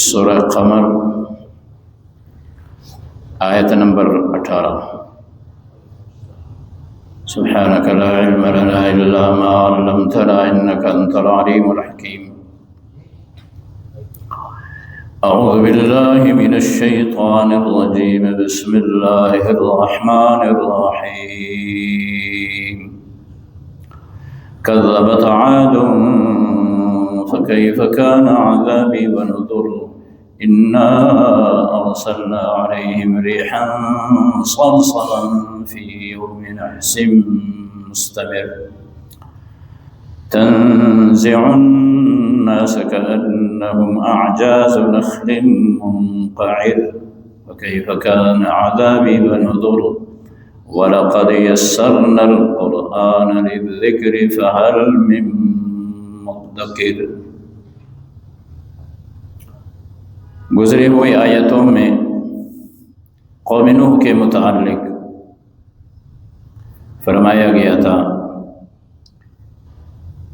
سورہ قمر آیت نمبر 18 سبحانك لا علم لنا إلا ما علمتنا إنك أنت العليم الحكيم أعوذ بالله من الشيطان الرجيم بسم الله الرحمن الرحيم كذبت عاد فكيف كان عذابي ونذر إنا أرسلنا عليهم ريحا صرصرا في يوم نحس مستمر تنزع الناس كأنهم أعجاز نخل منقعر فكيف كان عذابي ونذر ولقد يسرنا القرآن للذكر فهل من مدكر۔ گزرے ہوئے آیتوں میں قوم نوح کے متعلق فرمایا گیا تھا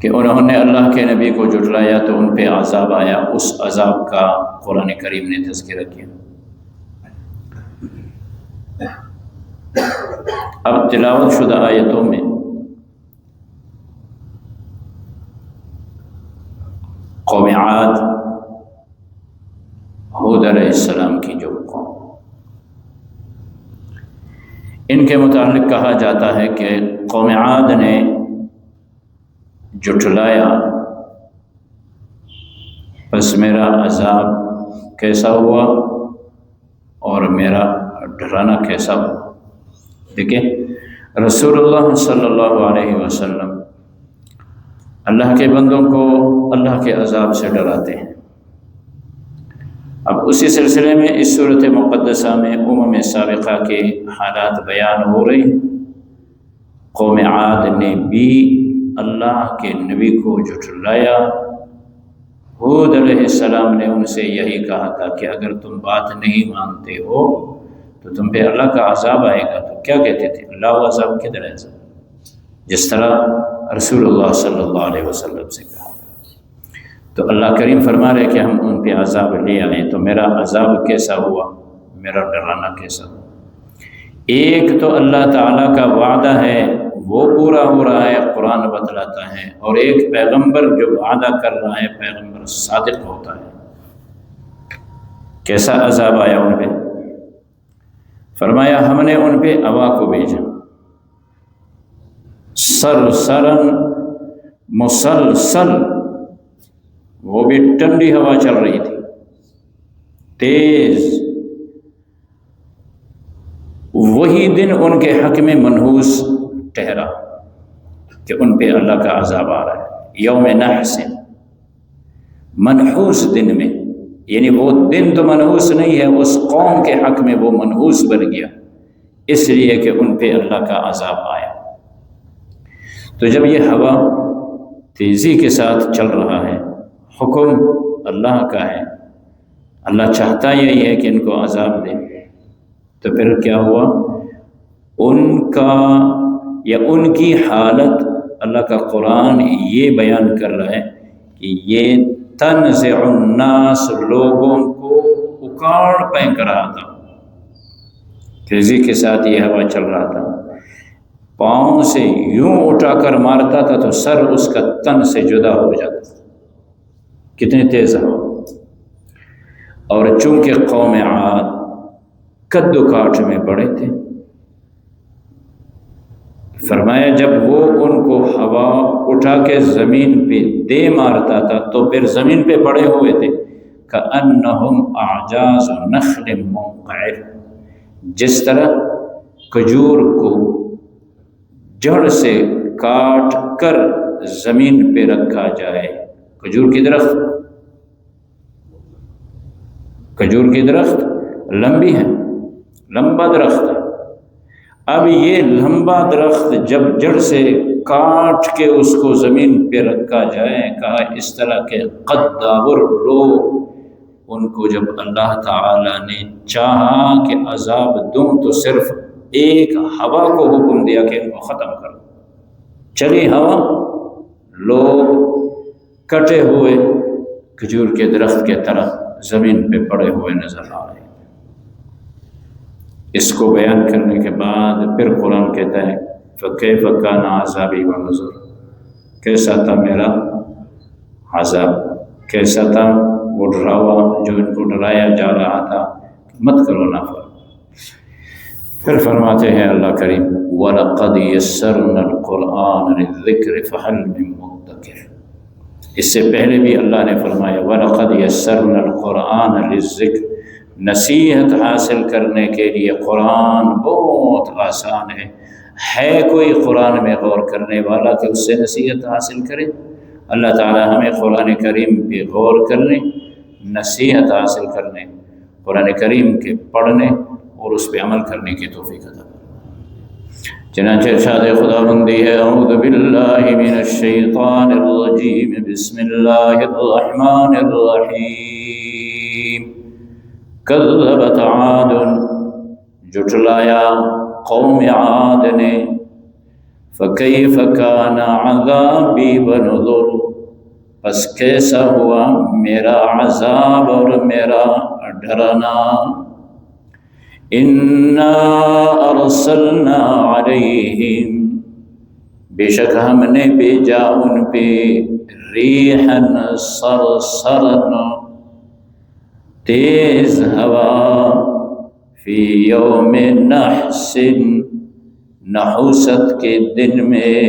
کہ انہوں نے اللہ کے نبی کو جھٹلایا تو ان پہ عذاب آیا، اس عذاب کا قرآن کریم نے تذکرہ کیا۔ اب تلاوت شدہ آیتوں میں قوم عاد، ہود علیہ السلام کی جو قوم، ان کے متعلق کہا جاتا ہے کہ قوم عاد نے جھٹلایا، بس میرا عذاب کیسا ہوا اور میرا ڈرانا کیسا ہوا۔ دیکھیں رسول اللہ صلی اللہ علیہ وسلم اللہ کے بندوں کو اللہ کے عذاب سے ڈراتے ہیں۔ اب اسی سلسلے میں اس صورت مقدسہ میں سابقہ کے حالات بیان ہو رہی ہیں۔ قوم عاد نے بھی اللہ کے نبی کو جھٹلایا۔ ہود علیہ السلام نے ان سے یہی کہا تھا کہ اگر تم بات نہیں مانتے ہو تو تم پہ اللہ کا عذاب آئے گا۔ تو کیا کہتے تھے؟ اللہ عذاب کدھر ہے؟ جس طرح رسول اللہ صلی اللہ علیہ وسلم سے کہا۔ تو اللہ کریم فرما رہے کہ ہم ان پہ عذاب لے آئیں، تو میرا عذاب کیسا ہوا، میرا ڈرانا کیسا ہوا۔ ایک تو اللہ تعالیٰ کا وعدہ ہے وہ پورا ہو رہا ہے، قرآن بتلاتا ہے، اور ایک پیغمبر جو وعدہ کر رہا ہے پیغمبر صادق ہوتا ہے۔ کیسا عذاب آیا ان پہ؟ فرمایا ہم نے ان پہ ہوا کو بھیجا، سرسرن مسلسل، وہ بھی ٹھنڈی ہوا چل رہی تھی، تیز۔ وہی دن ان کے حق میں منحوس ٹھہرا کہ ان پہ اللہ کا عذاب آ رہا ہے، یوم نحس، منحوس دن میں، یعنی وہ دن تو منحوس نہیں ہے، اس قوم کے حق میں وہ منحوس بن گیا، اس لیے کہ ان پہ اللہ کا عذاب آیا۔ تو جب یہ ہوا تیزی کے ساتھ چل رہا ہے، حکم اللہ کا ہے، اللہ چاہتا یہی ہے کہ ان کو عذاب دے، تو پھر کیا ہوا؟ ان کا یا ان کی حالت اللہ کا قرآن یہ بیان کر رہا ہے کہ یہ تنزع الناس، لوگوں کو اکاڑ پھینک رہا تھا، تیزی کے ساتھ یہ ہوا چل رہا تھا، پاؤں سے یوں اٹھا کر مارتا تھا تو سر اس کا تن سے جدا ہو جاتا تھا، کتنی تیز ہوا۔ اور چونکہ قوم عاد کدو کاٹ میں پڑے تھے، فرمایا جب وہ ان کو ہوا اٹھا کے زمین پہ دے مارتا تھا تو پھر زمین پہ پڑے ہوئے تھے، کأنہم اعجاز نخل منقعر، جس طرح کھجور کو جڑ سے کاٹ کر زمین پہ رکھا جائے۔ کھجور کی درخت لمبی ہے، لمبا درخت ہے، اب یہ لمبا درخت جب جڑ سے کاٹ کے اس کو زمین پہ رکھا جائے، کہا اس طرح کے قدور لوگ، ان کو جب اللہ تعالی نے چاہا کہ عذاب دوں تو صرف ایک ہوا کو حکم دیا کہ ان کو ختم کرو، چلی ہوا، لوگ کٹے ہوئے کھجور کے درخت کے طرح زمین پہ پڑے ہوئے نظر آ رہے ہیں۔ اس کو بیان کرنے کے بعد پھر قرآن کہتا ہے فَكَيْفَ كَانَ عَذَابِي وَنُذُرِ، کیسا تھا میرا عذاب، کیسا تھا وہ ڈراوا جو ان کو ڈرایا جا رہا تھا مت کرو نافرمانی۔ پھر فرماتے ہیں اللہ کریم وَلَقَدْ يَسَّرْنَا الْقُرْآنَ لِلذِّكْرِ فَهَلْ مِن مُّدَّكِرٍ۔ اس سے پہلے بھی اللہ نے فرمایا وَلَقَدْ يَسَّرْنَا الْقُرْآنَ لِلذِّكْرِ، نصیحت حاصل کرنے کے لیے قرآن بہت آسان ہے کوئی قرآن میں غور کرنے والا کہ اس سے نصیحت حاصل کرے؟ اللہ تعالی ہمیں قرآن کریم پہ غور کرنے، نصیحت حاصل کرنے، قرآن کریم کے پڑھنے اور اس پہ عمل کرنے کی توفیق عطا فرمائے۔ چنانچہ ارشاد خداوندی ہے اعوذ باللہ من الشیطان الرجیم بسم اللہ الرحمن الرحیم کذبت عاد، جھٹلایا قوم عاد نے، فکیف کان عذابی ونذر، پس کیسا ہوا میرا عذاب اور میرا ڈرانا۔ انا ارسلنا علیہم، بے شک ہم نے بھیجا ان پہ، ریحا صرصرن، تیز ہوا، فی یوم نحس، نحوست کے دن میں،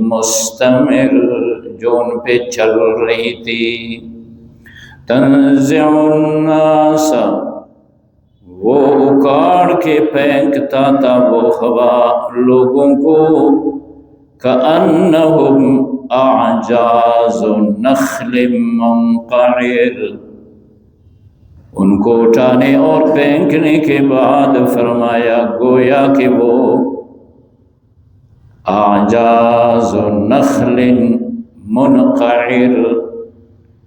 مستمر، جو ان پہ چل رہی تھی، تنزع الناس، وہ اکاڑ کے پھینکتا تھا وہ ہوا لوگوں کو، کأنہم اعجاز نخل منقعر، ان کو اٹھانے اور پھینکنے کے بعد فرمایا گویا کہ وہ اعجاز نخل منقعر،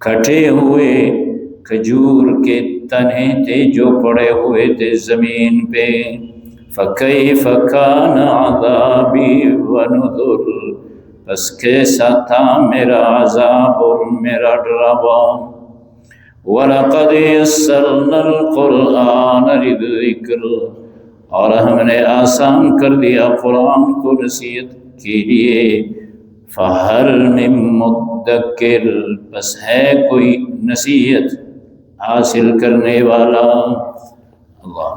کٹے ہوئے کھجور کے تنے تھے جو پڑے ہوئے تھے زمین پہ۔ فَكَيْفَ كَانَ عَذَابِي وَنُذُرِ، بس کیسا تھا میرا عذاب اور میرا ڈراوا۔ وَلَقَدْ يَسَّرْنَا الْقُرْآنَ لِلذِّكْرِ، اور ہم نے آسان کر دیا قرآن کو نصیحت کے لیے، فَهَلْ مِن مُّدَّكِرٍ، بس ہے کوئی نصیحت حاصل کرنے والا۔ اللہ